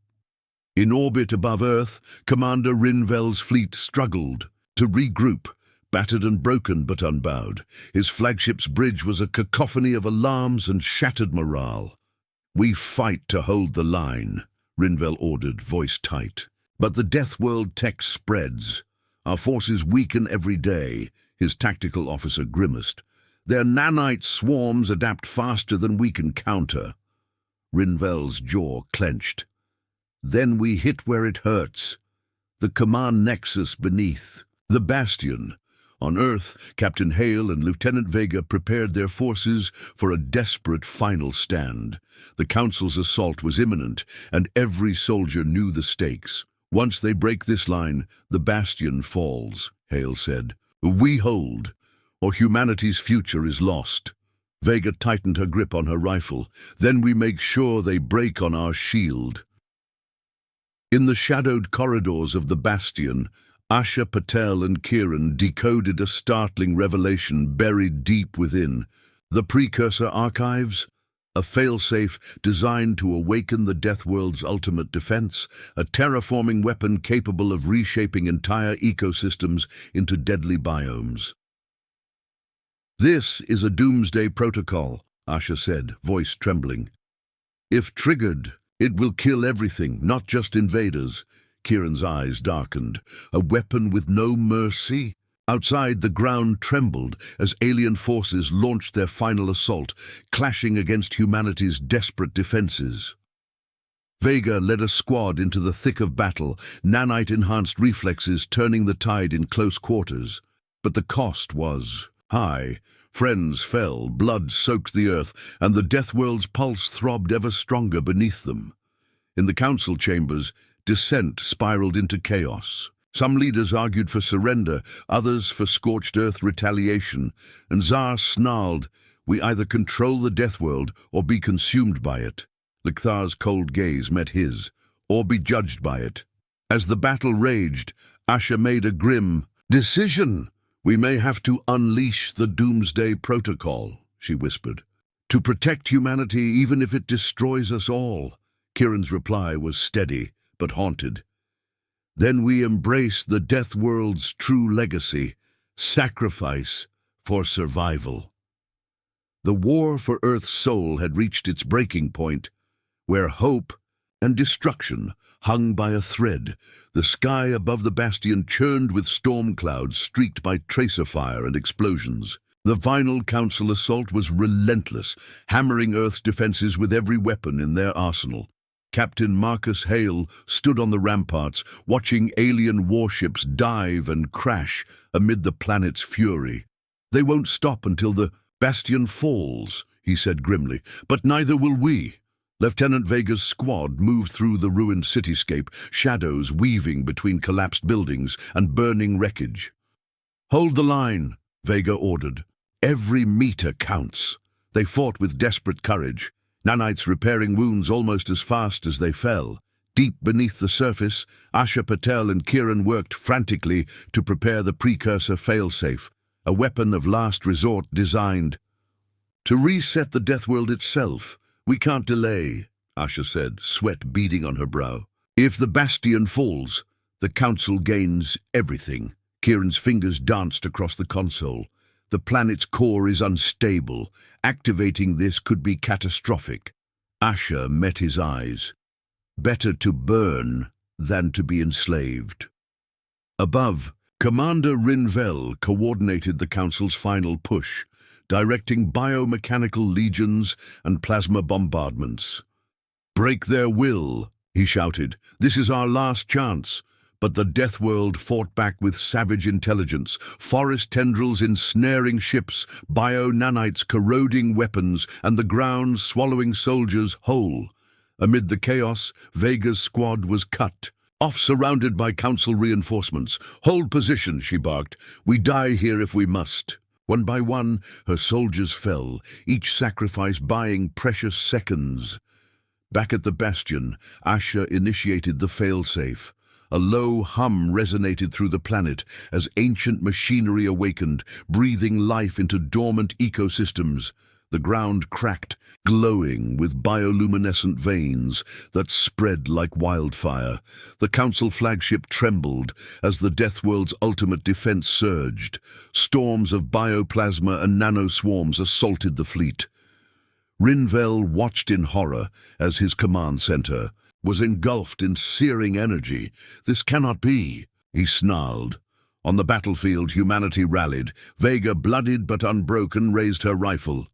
In orbit above Earth, Commander Rinvel's fleet struggled to regroup, battered and broken but unbowed. His flagship's bridge was a cacophony of alarms and shattered morale. "We fight to hold the line," Rinvel ordered, voice tight. "But the Deathworld tech spreads. Our forces weaken every day," his tactical officer grimaced. "Their nanite swarms adapt faster than we can counter." Rinvel's jaw clenched. "Then we hit where it hurts. The command nexus beneath. The Bastion." On Earth, Captain Hale and Lieutenant Vega prepared their forces for a desperate final stand. The Council's assault was imminent, and every soldier knew the stakes. "Once they break this line, the Bastion falls," Hale said. "We hold, or humanity's future is lost." Vega tightened her grip on her rifle. "Then we make sure they break on our shield." In the shadowed corridors of the Bastion, Asha Patel and Kiran decoded a startling revelation buried deep within. The Precursor Archives, a failsafe designed to awaken the Deathworld's ultimate defense, a terraforming weapon capable of reshaping entire ecosystems into deadly biomes. "This is a doomsday protocol," Asha said, voice trembling. "If triggered, it will kill everything, not just invaders." Kieran's eyes darkened. "A weapon with no mercy?" Outside, the ground trembled as alien forces launched their final assault, clashing against humanity's desperate defenses. Vega led a squad into the thick of battle, nanite-enhanced reflexes turning the tide in close quarters. But the cost was high. Friends fell, blood soaked the earth, and the Deathworld's pulse throbbed ever stronger beneath them. In the council chambers, dissent spiraled into chaos. Some leaders argued for surrender, others for scorched earth retaliation, and Zar snarled, "We either control the Deathworld or be consumed by it." Lichthar's cold gaze met his, "Or be judged by it." As the battle raged, Asha made a grim decision. "We may have to unleash the Doomsday Protocol," she whispered. "To protect humanity even if it destroys us all." Kiran's reply was steady, but haunted. "Then we embrace the Deathworld's true legacy, sacrifice for survival." The war for Earth's soul had reached its breaking point, where hope and destruction hung by a thread. The sky above the Bastion churned with storm clouds streaked by tracer fire and explosions. The Vinyl Council assault was relentless, hammering Earth's defenses with every weapon in their arsenal. Captain Marcus Hale stood on the ramparts, watching alien warships dive and crash amid the planet's fury. "They won't stop until the Bastion falls," he said grimly, "but neither will we." Lieutenant Vega's squad moved through the ruined cityscape, shadows weaving between collapsed buildings and burning wreckage. "Hold the line," Vega ordered. "Every meter counts." They fought with desperate courage, nanites repairing wounds almost as fast as they fell. Deep beneath the surface, Asha Patel and Kiran worked frantically to prepare the precursor failsafe, a weapon of last resort designed to reset the Deathworld itself. "We can't delay," Asha said, sweat beading on her brow. "If the Bastion falls, the Council gains everything." Kiran's fingers danced across the console. "The planet's core is unstable. Activating this could be catastrophic." Asha met his eyes. "Better to burn than to be enslaved." Above, Commander Rinvel coordinated the Council's final push, directing biomechanical legions and plasma bombardments. "Break their will," he shouted. "This is our last chance." But the Deathworld fought back with savage intelligence, forest tendrils ensnaring ships, bio-nanites corroding weapons, and the ground swallowing soldiers whole. Amid the chaos, Vega's squad was cut, Off, surrounded by council reinforcements. Hold position, she barked. We die here if we must. One by one, her soldiers fell, each sacrifice buying precious seconds. Back at the bastion, Asha initiated the failsafe. A low hum resonated through the planet as ancient machinery awakened, breathing life into dormant ecosystems. The ground cracked, glowing with bioluminescent veins that spread like wildfire. The Council flagship trembled as the Deathworld's ultimate defense surged. Storms of bioplasma and nanoswarms assaulted the fleet. Rinvel watched in horror as his command center was engulfed in searing energy. This cannot be, he snarled. On the battlefield, humanity rallied. Vega, bloodied but unbroken, raised her rifle.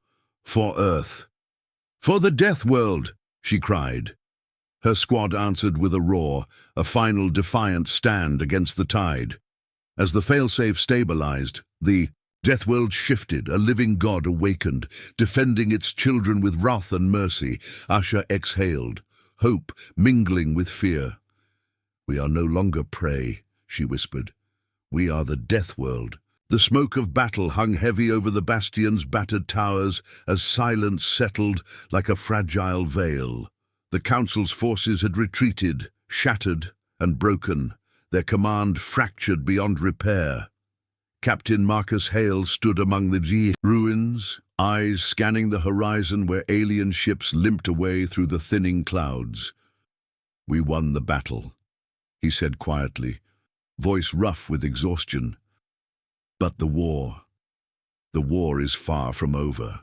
For Earth. For the Death World, she cried. Her squad answered with a roar, a final defiant stand against the tide. As the failsafe stabilized, the Deathworld shifted, a living god awakened, defending its children with wrath and mercy. Asha exhaled, hope mingling with fear. We are no longer prey, she whispered. We are the Deathworld. The smoke of battle hung heavy over the bastion's battered towers as silence settled like a fragile veil. The Council's forces had retreated, shattered and broken, their command fractured beyond repair. Captain Marcus Hale stood among the ruins, eyes scanning the horizon where alien ships limped away through the thinning clouds. We won the battle, he said quietly, voice rough with exhaustion. But the war is far from over.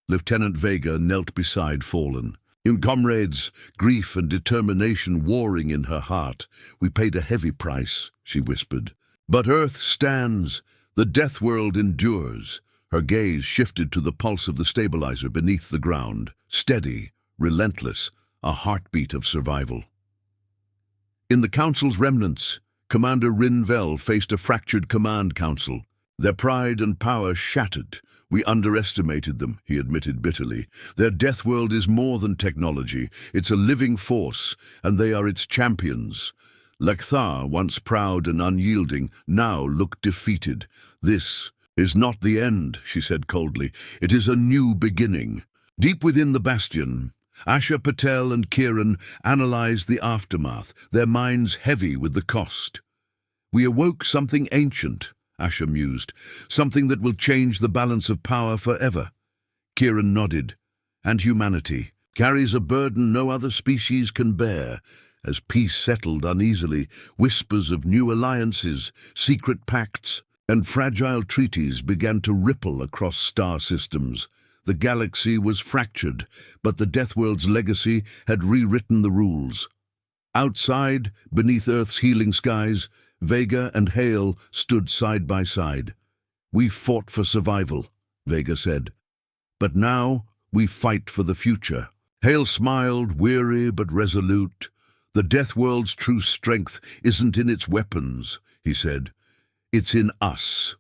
Lieutenant Vega knelt beside Fallen. In comrades, grief and determination warring in her heart. We paid a heavy price, she whispered. But Earth stands. The Deathworld endures. Her gaze shifted to the pulse of the stabilizer beneath the ground. Steady, relentless, a heartbeat of survival. In the Council's remnants, Commander Rinvel faced a fractured command council. Their pride and power shattered. We underestimated them, he admitted bitterly. Their Deathworld is more than technology. It's a living force, and they are its champions. Lekthar, once proud and unyielding, now looked defeated. This is not the end, she said coldly. It is a new beginning. Deep within the bastion, Asha Patel and Kieran analyzed the aftermath, their minds heavy with the cost. We awoke something ancient, Asha mused, something that will change the balance of power forever. Kieran nodded. And humanity carries a burden no other species can bear. As peace settled uneasily, whispers of new alliances, secret pacts, and fragile treaties began to ripple across star systems. The galaxy was fractured, but the Deathworld's legacy had rewritten the rules. Outside, beneath Earth's healing skies, Vega and Hale stood side by side. We fought for survival, Vega said. But now we fight for the future. Hale smiled, weary but resolute. The Deathworld's true strength isn't in its weapons, he said. It's in us.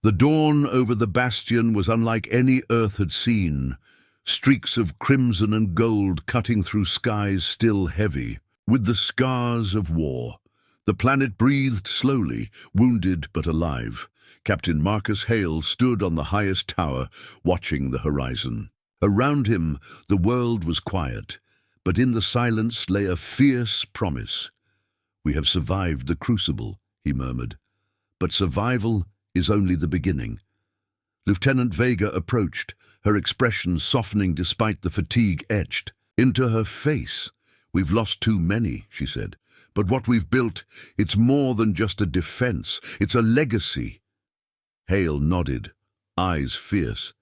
The dawn over the bastion was unlike any Earth had seen, streaks of crimson and gold cutting through skies still heavy, with the scars of war. The planet breathed slowly, wounded but alive. Captain Marcus Hale stood on the highest tower, watching the horizon. Around him, the world was quiet, but in the silence lay a fierce promise. We have survived the crucible, he murmured. But survival is only the beginning. Lieutenant Vega approached, her expression softening despite the fatigue etched into her face. We've lost too many, she said. But what we've built, it's more than just a defense. It's a legacy. Hale nodded, eyes fierce.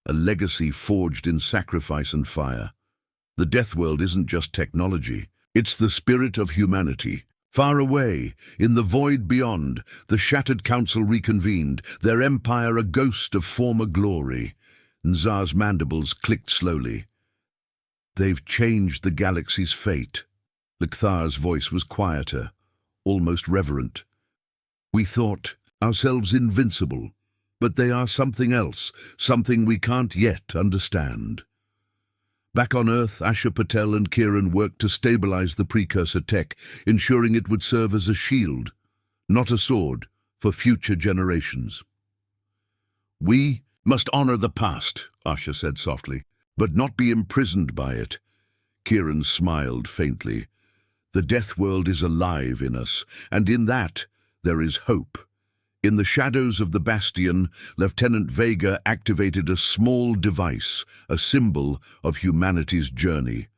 A legacy forged in sacrifice and fire. The Deathworld isn't just technology. It's the spirit of humanity. Far away, in the void beyond, the shattered council reconvened, their empire a ghost of former glory. Nzar's mandibles clicked slowly. They've changed the galaxy's fate. Lekthar's voice was quieter, almost reverent. We thought ourselves invincible, but they are something else, something we can't yet understand. Back on Earth, Asha Patel and Kiran worked to stabilize the precursor tech, ensuring it would serve as a shield, not a sword, for future generations. "We must honor the past," Asha said softly, "but not be imprisoned by it." Kiran smiled faintly. "The death world is alive in us, and in that there is hope." In the shadows of the bastion, Lieutenant Vega activated a small device, a symbol of humanity's journey.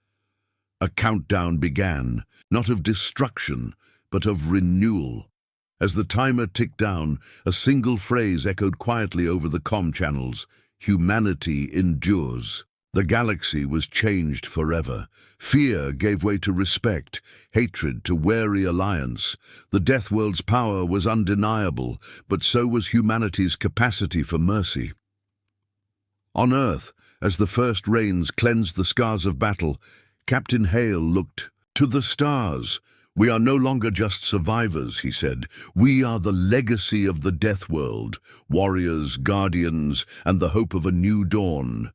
A countdown began, not of destruction, but of renewal. As the timer ticked down, a single phrase echoed quietly over the comm channels: "Humanity endures." The galaxy was changed forever. Fear gave way to respect, hatred to wary alliance. The Death World's power was undeniable, but so was humanity's capacity for mercy. On Earth, as the first rains cleansed the scars of battle, Captain Hale looked to the stars. "We are no longer just survivors," he said. "We are the legacy of the Death World, warriors, guardians, and the hope of a new dawn."